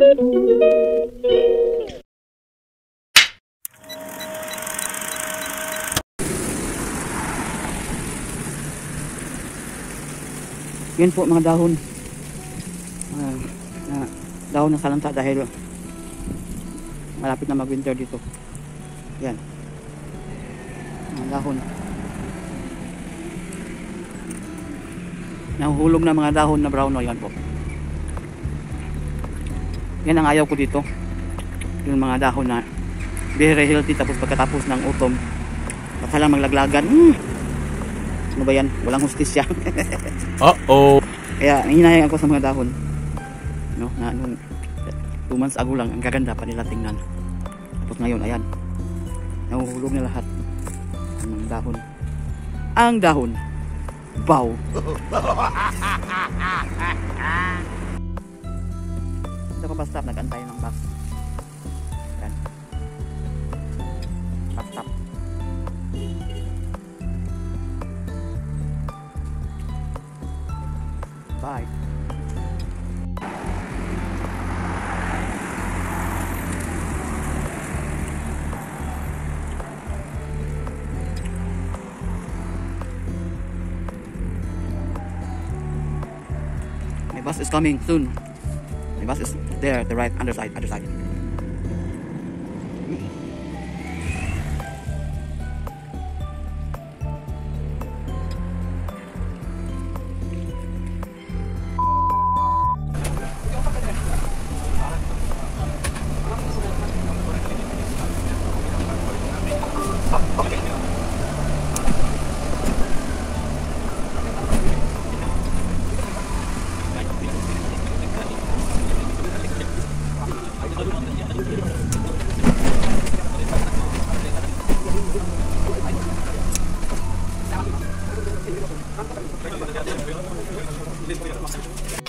Yan po mga dahon. Dahon ng salanta dahil malapit na mag-winter dito. Yan. Mga dahon. Nahuhulog na mga dahon na brown. Yan po. Yan ang ayaw ko dito. Yung mga dahon na very healthy tapos pagkatapos ng autumn baka lang maglaglagan. Ano ba yan? Walang hustisya. Uh-oh. Kaya hinahayaan ako sa mga dahon. No, na nung 2 months ago lang ang gaganda pa nila tingnan. Tapos ngayon ayan. Nahuhulog na lahat ang mga dahon. Ang dahon. Bow. Dito ko bus stop, nag-antay ng bus. Yan. Bus stop. Bye. My bus is coming soon. My bus is there, the right underside.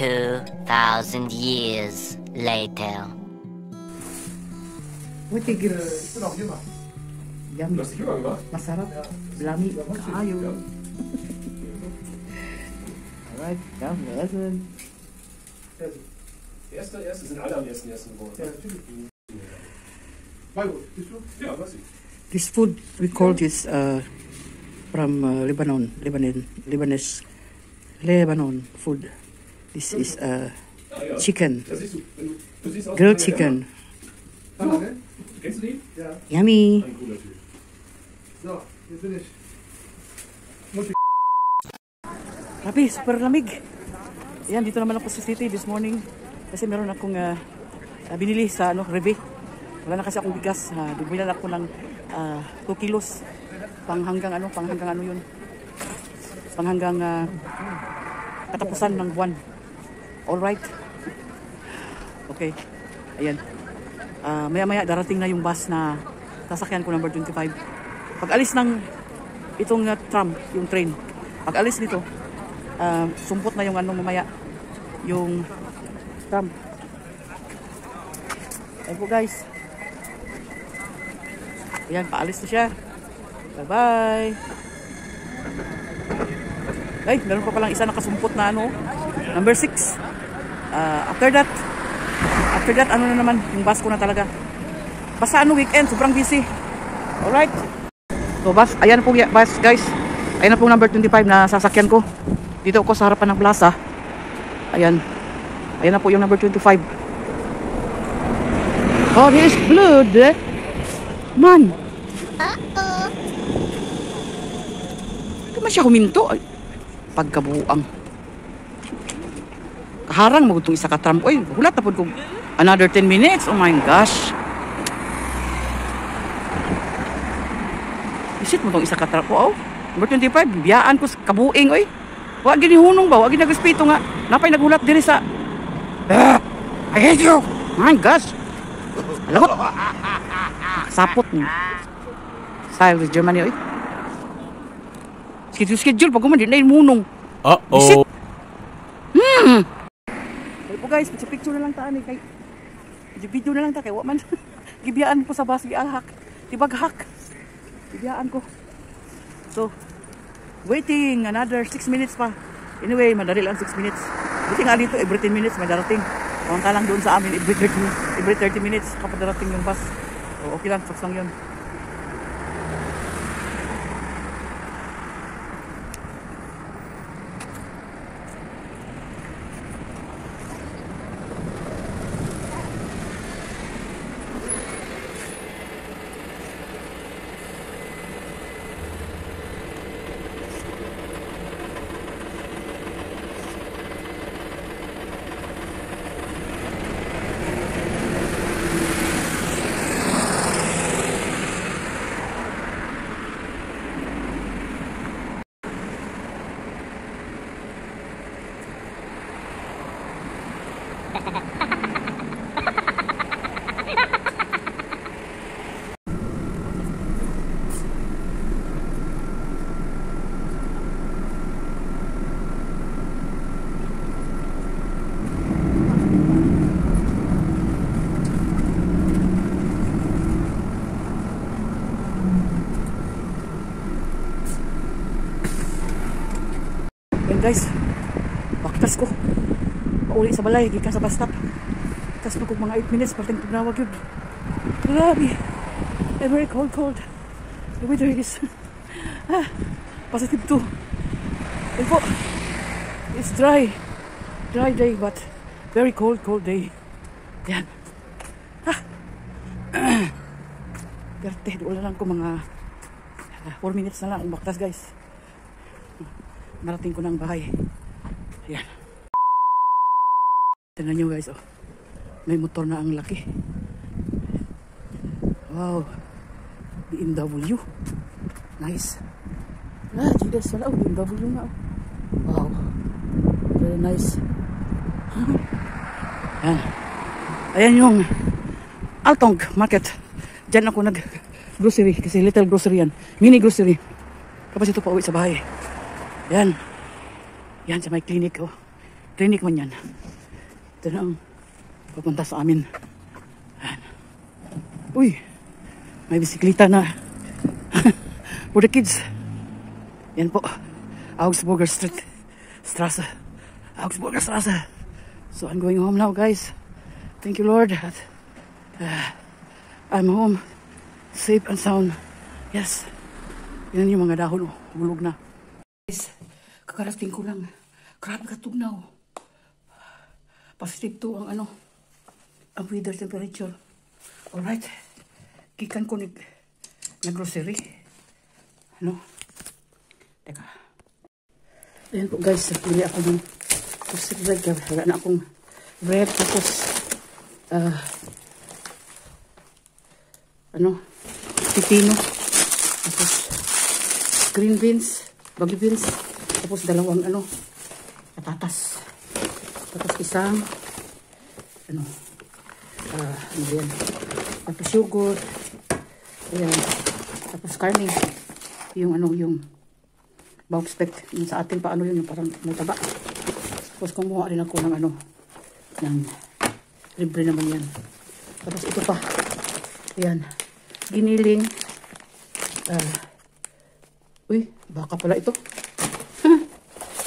$2,000 years later. Tigil. Yummy. Masarap. Lami. Kayo. Alright, ja, wir essen. Erste sind alle am ersten geworden. Ja, natürlich. Ja, weiß ich. This food, we call this from Lebanese food. This is chicken, grilled chicken. Kennst du die? Ja. Yummy. Ein cooler Typ. So, hier bin ich. Grabe, super lamig. Ayan, dito naman ako sa city this morning. Kasi meron akong binili sa Rebe. Wala na kasi akong bigas. Bibili ako ng 2 kilos. Panghanggang yun. Panghanggang katapusan ng buwan. Alright. Okay. Ayan. Maya-maya darating na yung bus na sasakyan ko, number 25. Pag alis ng itong tram, yung train. Pag alis nito, sumpot na yung mamaya. Yung tram. Ayan po guys. Ayan, paalis na siya. Bye-bye. Ay, meron pa palang isa nakasumpot na number 6. After that, ano na naman, yung bus ko na talaga. Basta weekend, sobrang busy. Alright. So bus, ayan po bus guys. Ayan na po number 25 na sasakyan ko. Dito ako sa harapan ng plaza. Ayan. Ayan na po yung number 25. Oh, here's blood. Man. Kama siya huminto. Ay, pagkabuang. Kaharang mo itong isa ka tram. Uy, hulat na po kung another 10 minutes. Oh my gosh. Isit mo itong isa ka tram. Oh, number 25. Biyaan ko kabuing. Uy, wag ginihunong ba? Wag ginagespito nga. Napay naghulat diri sa I hate you. Oh my gosh. Alam mo, sapot niya. Style with Germany, oy. Schedule, pag kumandi na yung munong. Uh-oh. Kaya po guys, picture na lang taan eh. Video na lang ta, kaya waman. Gibiyaan po sa bus, giahak. Tibaghak. Gibiyaan ko. So, waiting another 6 minutes pa. Anyway, madali lang 6 minutes. Buti nga dito, every 10 minutes may darating. Pamunta lang doon sa amin every 30 minutes kapag darating yung bus. So, okay lang, suks lang yun. Yan guys, baktas ko. Pauli sa balay, gikan sa bus stop. Tas na kong mga 8 minutes, parting tugnawag yun. Grabe. And very cold. The weather is positive 2. And po, it's dry day, but very cold day. Yan. Perte, wala lang ko mga 4 minutes na lang ang baktas guys. Narating ko ng bahay. Yan. Tignan nyo guys, oh. May motor na ang laki. Wow. BMW. Nice. Jesus, wala. BMW nga. Wow. Very nice. Yan. Ayan yung Altong Market. Diyan ako nag-grocery. Kasi little grocery yan. Mini grocery. Tapos ito pa uwi sa bahay. Yan. Yan sa may clinic. Oh. Clinic man yan. Ito na ang papunta sa amin. Yan. Uy. May bisikleta na. For the kids. Yan po. Augsburger Street. Strasse. Augsburger Strasse. So I'm going home now guys. Thank you Lord. I'm home. Safe and sound. Yes. Yan yung mga dahon. Oh. Bulog na. Guys, kakarating ko lang. Grabe katugnaw. Positive 2 ang ang weather temperature. Alright. Kikan ko na grocery. Teka. Ayan po guys, pili ako ng toasted bread. Wala na akong bread. Tapos, pipino. Tapos, green beans, baggy beans. Tapos, dalawang patatas. Tapos, isang, yan. Tapos, yogurt. Ayan. Tapos, karne. Yung box spec. Yung sa atin pa, yun, yung parang may taba. Tapos, kumuha rin ako ng ng libre naman yan. Tapos, ito pa. Ayan. Giniling. Uy, baka pala ito.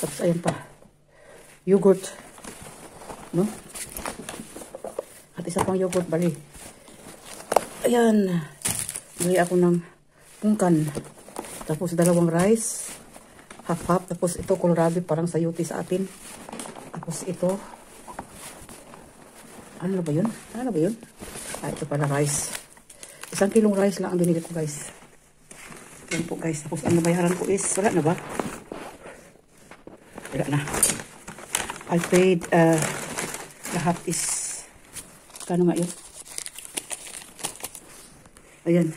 Tapos, ayan pa. Yogurt. No? At isa pang yogurt, bali. Ayan. Bili ako ng pungkan. Tapos, dalawang rice. Half-half. Tapos, ito, kohlrabi, parang sayuti sa atin. Tapos, ito. Ano ba yun? Ito pala rice. 1 kilong rice lang ang binili ko, guys. Yan po, guys. Tapos, ang nabayaran ko is, wala na ba? Wala na. I paid, lahat is, kano nga yun? Ayan.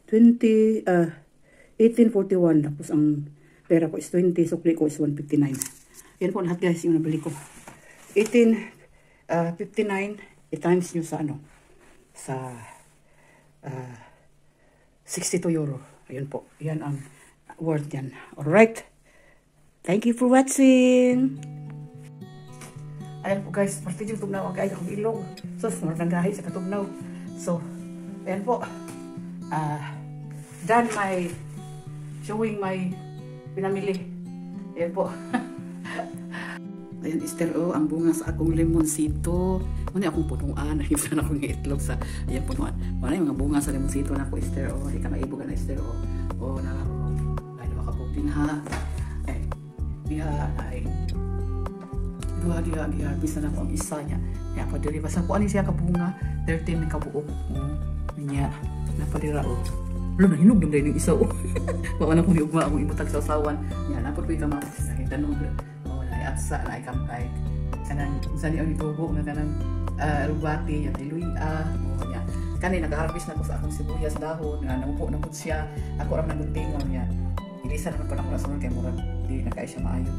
1841. Tapos, ang pera ko is 20. Sukli ko is 159. Yan po lahat, guys, yung nabili ko. 59. I-times nyo sa sa 62 euro. Ayun po. Yan ang worth yan. Alright. Thank you for watching. Ayan po guys. Parte yung tugnaw. Ang kaya akong ilog. So, marang gahi sa katugnaw. So, ayan po. Done my showing my pinamili. Ayan po. Ayan, Esther, oh, ang bunga sa akong lemonsito. Muna akong punuan. Nahibsan akong itlog sa, ayan, punuan. Muna yung mga bunga sa lemonsito na ako, Esther, oh. Di ka maibugan na, Esther, oh. Oh, na, ay, nakapog din, ha. Eh, diha, ay. Diha, bisa na ako ang isa niya. Kaya pa diri, basta ko, ano siya kabunga, 13 na kabuok. Niya, napadira, oh. Wala na, hinog lang yung isa, oh. Baka na kung iugma akong imutag sa usawan. Yan, napot ko ikaw, mga, tanong, at sa na ikam ay kanang sa ni ang itubo nga kanang rubati yan iluya mo niya kani nag-harvest na ko sa akong sibuyas dahon nga namupo na pud siya ako ra nagtingon niya ilisa naman pa na sunod kay murag di na kay siya maayo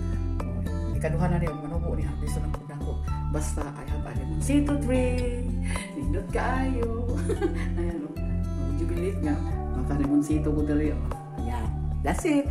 ikaduha na rin manubo ni harvest na pud ako basta I have a lemonsito tree nindot kayo ayan o would you believe nga maka lemonsito ko dali o yeah, that's it.